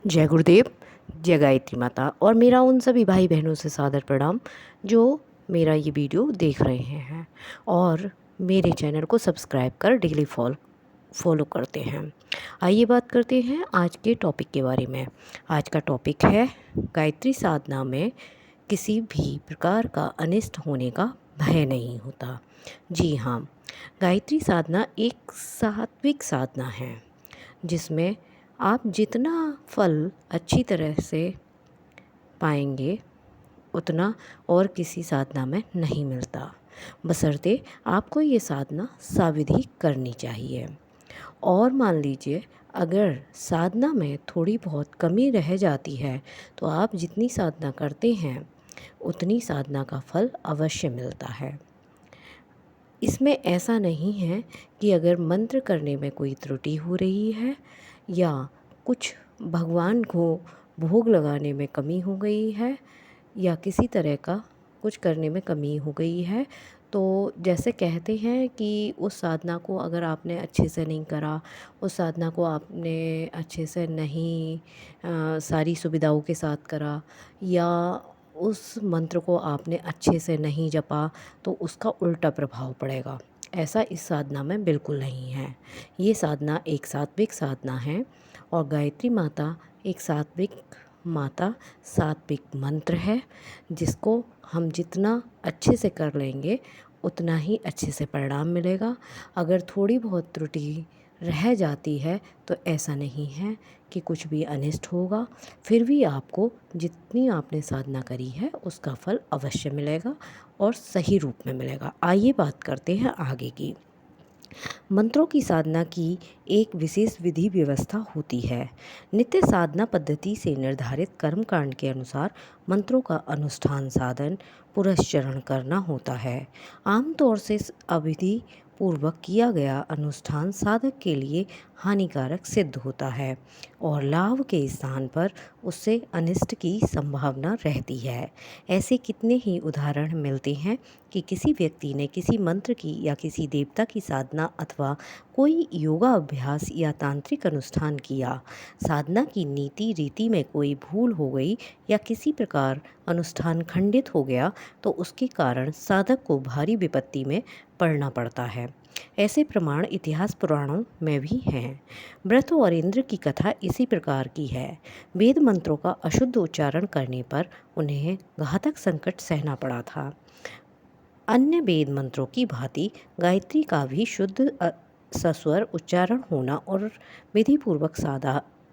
जय गुरुदेव, जय गायत्री माता और मेरा उन सभी भाई बहनों से सादर प्रणाम जो मेरा ये वीडियो देख रहे हैं और मेरे चैनल को सब्सक्राइब कर डेली फॉलो करते हैं। आइए बात करते हैं आज के टॉपिक के बारे में। आज का टॉपिक है गायत्री साधना में किसी भी प्रकार का अनिष्ट होने का भय नहीं होता। जी हाँ, गायत्री साधना एक सात्विक साधना है जिसमें आप जितना फल अच्छी तरह से पाएंगे उतना और किसी साधना में नहीं मिलता, बशर्ते आपको ये साधना सावधि करनी चाहिए। और मान लीजिए अगर साधना में थोड़ी बहुत कमी रह जाती है तो आप जितनी साधना करते हैं उतनी साधना का फल अवश्य मिलता है। इसमें ऐसा नहीं है कि अगर मंत्र करने में कोई त्रुटि हो रही है या कुछ भगवान को भोग लगाने में कमी हो गई है या किसी तरह का कुछ करने में कमी हो गई है, तो जैसे कहते हैं कि उस साधना को अगर आपने अच्छे से नहीं करा, उस साधना को आपने अच्छे से नहीं सारी सुविधाओं के साथ करा या उस मंत्र को आपने अच्छे से नहीं जपा तो उसका उल्टा प्रभाव पड़ेगा। ऐसा इस साधना में बिल्कुल नहीं है। ये साधना एक सात्विक साधना है और गायत्री माता एक सात्विक माता, सात्विक मंत्र है जिसको हम जितना अच्छे से कर लेंगे उतना ही अच्छे से परिणाम मिलेगा। अगर थोड़ी बहुत त्रुटि रह जाती है तो ऐसा नहीं है कि कुछ भी अनिष्ट होगा, फिर भी आपको जितनी आपने साधना करी है उसका फल अवश्य मिलेगा और सही रूप में मिलेगा। आइए बात करते हैं आगे की। मंत्रों की साधना की एक विशेष विधि व्यवस्था होती है। नित्य साधना पद्धति से निर्धारित कर्मकांड के अनुसार मंत्रों का अनुष्ठान साधन पुरस्चरण करना होता है। आमतौर से अविधि पूर्वक किया गया अनुष्ठान साधक के लिए हानिकारक सिद्ध होता है और लाभ के स्थान पर उससे अनिष्ट की संभावना रहती है। ऐसे कितने ही उदाहरण मिलते हैं कि किसी व्यक्ति ने किसी मंत्र की या किसी देवता की साधना अथवा कोई योगा अभ्यास या तांत्रिक अनुष्ठान किया, साधना की नीति रीति में कोई भूल हो गई या किसी प्रकार अनुष्ठान खंडित हो गया तो उसके कारण साधक को भारी विपत्ति में पड़ना पड़ता है। ऐसे प्रमाण इतिहास पुराणों में भी हैं। व्रत और इंद्र की कथा इसी प्रकार की है। वेद मंत्रों का अशुद्ध उच्चारण करने पर उन्हें घातक संकट सहना पड़ा था। अन्य वेद मंत्रों की भांति गायत्री का भी शुद्ध सस्वर उच्चारण होना और विधिपूर्वक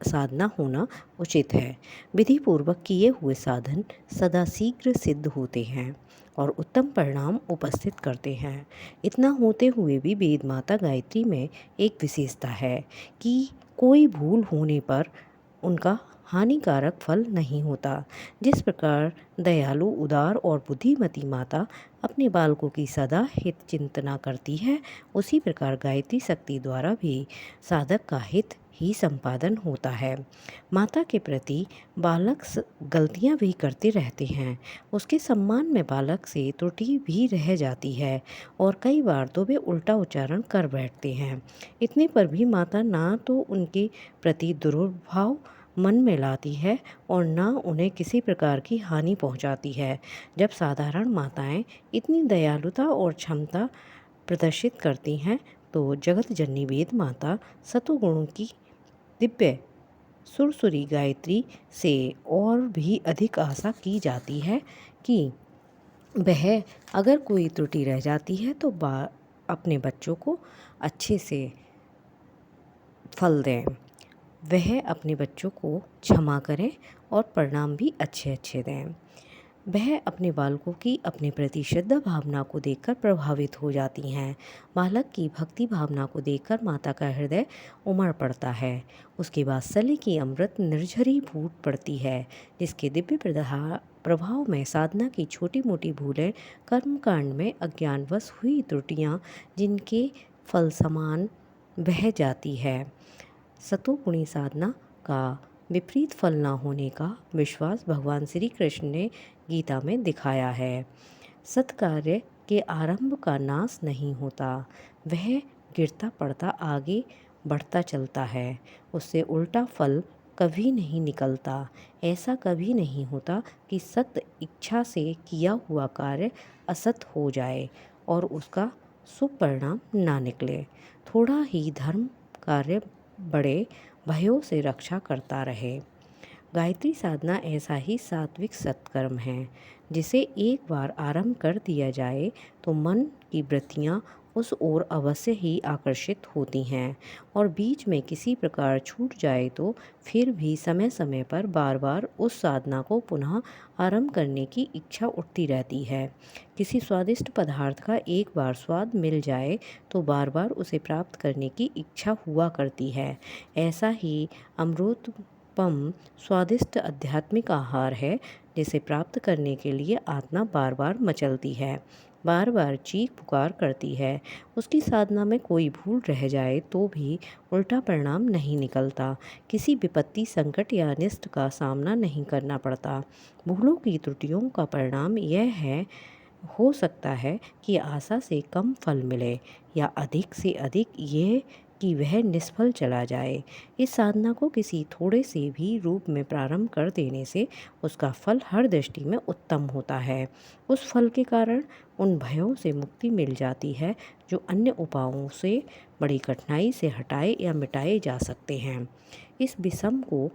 साधना होना उचित है। विधिपूर्वक किए हुए साधन सदा शीघ्र सिद्ध होते हैं और उत्तम परिणाम उपस्थित करते हैं। इतना होते हुए भी वेद माता गायत्री में एक विशेषता है कि कोई भूल होने पर उनका हानिकारक फल नहीं होता। जिस प्रकार दयालु, उदार और बुद्धिमती माता अपने बालकों की सदा हित चिंतना करती है, उसी प्रकार गायत्री शक्ति द्वारा भी साधक का हित ही संपादन होता है। माता के प्रति बालक गलतियां भी करते रहते हैं, उसके सम्मान में बालक से त्रुटि भी रह जाती है और कई बार तो वे उल्टा उच्चारण कर बैठते हैं। इतने पर भी माता ना तो उनके प्रति दुर्भाव मन में लाती है और ना उन्हें किसी प्रकार की हानि पहुंचाती है। जब साधारण माताएं इतनी दयालुता और क्षमता प्रदर्शित करती हैं तो जगत जननी वेद माता सतोगुणों की दिव्य सुरसुरी गायत्री से और भी अधिक आशा की जाती है कि वह अगर कोई त्रुटि रह जाती है तो अपने बच्चों को अच्छे से फल दें, वह अपने बच्चों को क्षमा करें और परिणाम भी अच्छे अच्छे दें। वह अपने बालकों की अपने प्रति श्रद्धा भावना को देखकर प्रभावित हो जाती हैं। बालक की भक्ति भावना को देखकर माता का हृदय उमड़ पड़ता है। उसके वात्सल्य की अमृत निर्झरी फूट पड़ती है, जिसके दिव्य प्रभाव में साधना की छोटी मोटी भूलें, कर्मकांड में अज्ञानवश हुई त्रुटियाँ जिनके फल समान बह जाती है। सतोगुणी साधना का विपरीत फल न होने का विश्वास भगवान श्री कृष्ण ने गीता में दिखाया है। सत्कार्य के आरंभ का नाश नहीं होता, वह गिरता पड़ता आगे बढ़ता चलता है, उससे उल्टा फल कभी नहीं निकलता। ऐसा कभी नहीं होता कि सत इच्छा से किया हुआ कार्य असत हो जाए और उसका शुभ परिणाम ना निकले। थोड़ा ही धर्म कार्य बड़े भयों से रक्षा करता रहे। गायत्री साधना ऐसा ही सात्विक सत्कर्म है जिसे एक बार आरंभ कर दिया जाए तो मन की वृत्तियाँ उस ओर अवश्य ही आकर्षित होती हैं और बीच में किसी प्रकार छूट जाए तो फिर भी समय समय पर बार बार उस साधना को पुनः आरंभ करने की इच्छा उठती रहती है। किसी स्वादिष्ट पदार्थ का एक बार स्वाद मिल जाए तो बार बार उसे प्राप्त करने की इच्छा हुआ करती है। ऐसा ही अमृतपम स्वादिष्ट आध्यात्मिक आहार है जिसे प्राप्त करने के लिए आत्मा बार बार मचलती है, बार बार चीख पुकार करती है। उसकी साधना में कोई भूल रह जाए तो भी उल्टा परिणाम नहीं निकलता। किसी विपत्ति संकट या अनिष्ट का सामना नहीं करना पड़ता। भूलों की त्रुटियों का परिणाम यह है हो सकता है कि आशा से कम फल मिले या अधिक से अधिक ये कि वह निष्फल चला जाए। इस साधना को किसी थोड़े से भी रूप में प्रारंभ कर देने से उसका फल हर दृष्टि में उत्तम होता है। उस फल के कारण उन भयों से मुक्ति मिल जाती है जो अन्य उपायों से बड़ी कठिनाई से हटाए या मिटाए जा सकते हैं। इस विषम को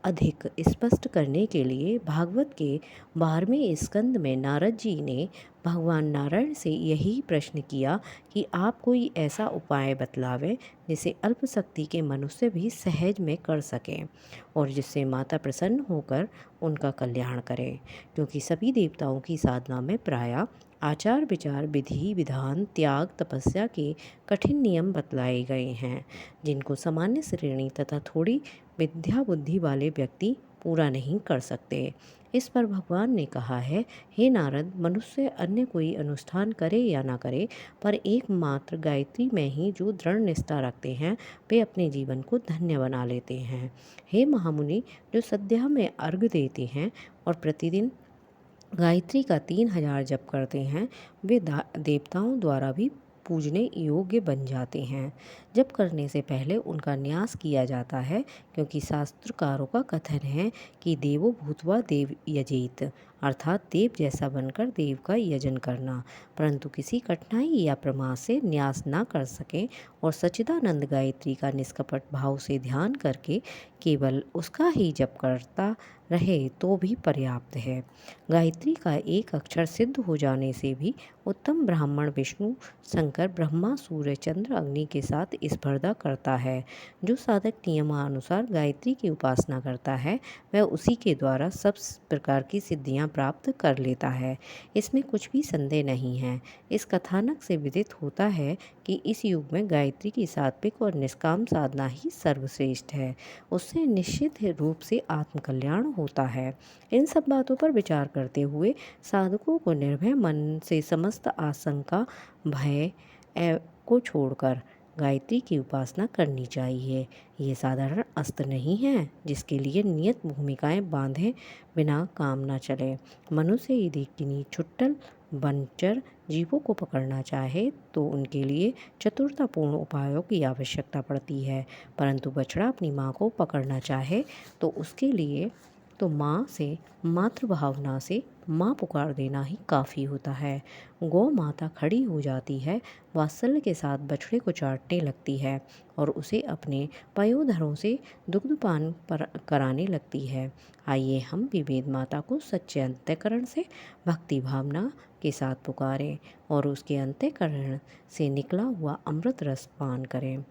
अधिक स्पष्ट करने के लिए भागवत के 12वें स्कंद में नारद जी ने भगवान नारायण से यही प्रश्न किया कि आप कोई ऐसा उपाय बतलावें जिसे अल्प शक्ति के मनुष्य भी सहज में कर सकें और जिससे माता प्रसन्न होकर उनका कल्याण करें। क्योंकि सभी देवताओं की साधना में प्रायः आचार विचार विधि विधान त्याग तपस्या के कठिन नियम बतलाए गए हैं जिनको सामान्य श्रेणी तथा थोड़ी विद्या बुद्धि वाले व्यक्ति पूरा नहीं कर सकते। इस पर भगवान ने कहा है, हे नारद, मनुष्य अन्य कोई अनुष्ठान करे या ना करे पर एकमात्र गायत्री में ही जो दृढ़ निष्ठा रखते हैं वे अपने जीवन को धन्य बना लेते हैं। हे महामुनि, जो संध्या में अर्घ्य देते हैं और प्रतिदिन गायत्री का 3000 जप करते हैं वे देवताओं द्वारा भी पूजने योग्य बन जाते हैं। जप करने से पहले उनका न्यास किया जाता है क्योंकि शास्त्रकारों का कथन है कि देवो भूतवा देव यजेत, अर्थात देव जैसा बनकर देव का यजन करना। परंतु किसी कठिनाई या प्रमाद से न्यास ना कर सकें और सच्चिदानंद गायत्री का निष्कपट भाव से ध्यान करके केवल उसका ही जप करता रहे तो भी पर्याप्त है। गायत्री का एक अक्षर सिद्ध हो जाने से भी उत्तम ब्राह्मण विष्णु शंकर ब्रह्मा सूर्य चंद्र अग्नि के साथ स्पर्धा करता है। जो साधक नियमानुसार गायत्री की उपासना करता है वह उसी के द्वारा सब प्रकार की सिद्धियां प्राप्त कर लेता है। इसमें कुछ भी संदेह नहीं है। इस कथानक से विदित होता है कि इस युग में गायत्री की सात्विक और निष्काम साधना ही सर्वश्रेष्ठ है। उससे निश्चित रूप से आत्मकल्याण होता है। इन सब बातों पर विचार करते हुए साधकों को निर्भय मन से समस्त आशंका भय को छोड़कर गायत्री की उपासना करनी चाहिए। ये साधारण अस्त्र नहीं है जिसके लिए नियत भूमिकाएं बांधे बिना काम न चले। मनुष्य यदि किन्हीं छुट्टल बनचर जीवों को पकड़ना चाहे तो उनके लिए चतुरतापूर्ण उपायों की आवश्यकता पड़ती है, परंतु बछड़ा अपनी माँ को पकड़ना चाहे तो उसके लिए तो माँ से मातृभावना से माँ पुकार देना ही काफ़ी होता है। गौ माता खड़ी हो जाती है, वात्सल्य के साथ बछड़े को चाटने लगती है और उसे अपने पयोधरों से दुग्धपान कराने लगती है। आइए हम भी वेद माता को सच्चे अंतःकरण से भक्ति भावना के साथ पुकारें और उसके अंतःकरण से निकला हुआ अमृत रस पान करें।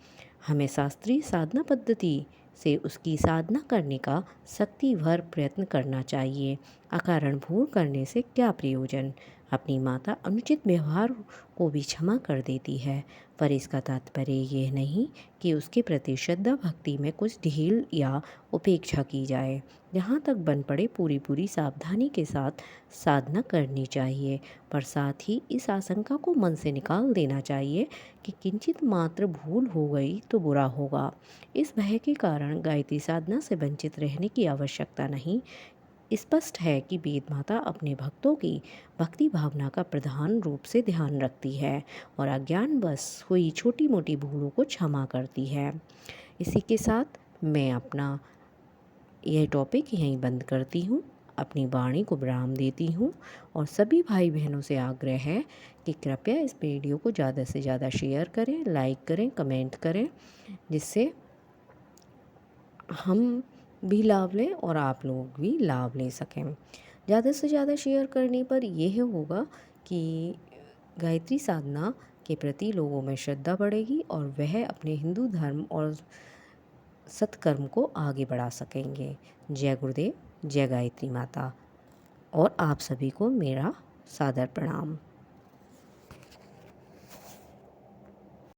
हमें शास्त्रीय साधना पद्धति से उसकी साधना करने का शक्ति भर प्रयत्न करना चाहिए। अकारण भूल करने से क्या प्रयोजन। अपनी माता अनुचित व्यवहार को भी क्षमा कर देती है, पर इसका तात्पर्य यह नहीं कि उसके प्रति श्रद्धा भक्ति में कुछ ढील या उपेक्षा की जाए। जहाँ तक बन पड़े पूरी सावधानी के साथ साधना करनी चाहिए, पर साथ ही इस आशंका को मन से निकाल देना चाहिए कि किंचित मात्र भूल हो गई तो बुरा होगा। इस भय के कारण गायत्री साधना से वंचित रहने की आवश्यकता नहीं। स्पष्ट है कि वेद माता अपने भक्तों की भक्ति भावना का प्रधान रूप से ध्यान रखती है और अज्ञानवश हुई छोटी मोटी भूलों को क्षमा करती है। इसी के साथ मैं अपना यह टॉपिक यहीं बंद करती हूँ, अपनी वाणी को विराम देती हूँ और सभी भाई बहनों से आग्रह है कि कृपया इस वीडियो को ज़्यादा से ज़्यादा शेयर करें, लाइक करें, कमेंट करें, जिससे हम भी लाभ लें और आप लोग भी लाभ ले सकें। ज़्यादा से ज़्यादा शेयर करने पर यह होगा कि गायत्री साधना के प्रति लोगों में श्रद्धा बढ़ेगी और वह अपने हिंदू धर्म और सत्कर्म को आगे बढ़ा सकेंगे। जय गुरुदेव, जय गायत्री माता और आप सभी को मेरा सादर प्रणाम।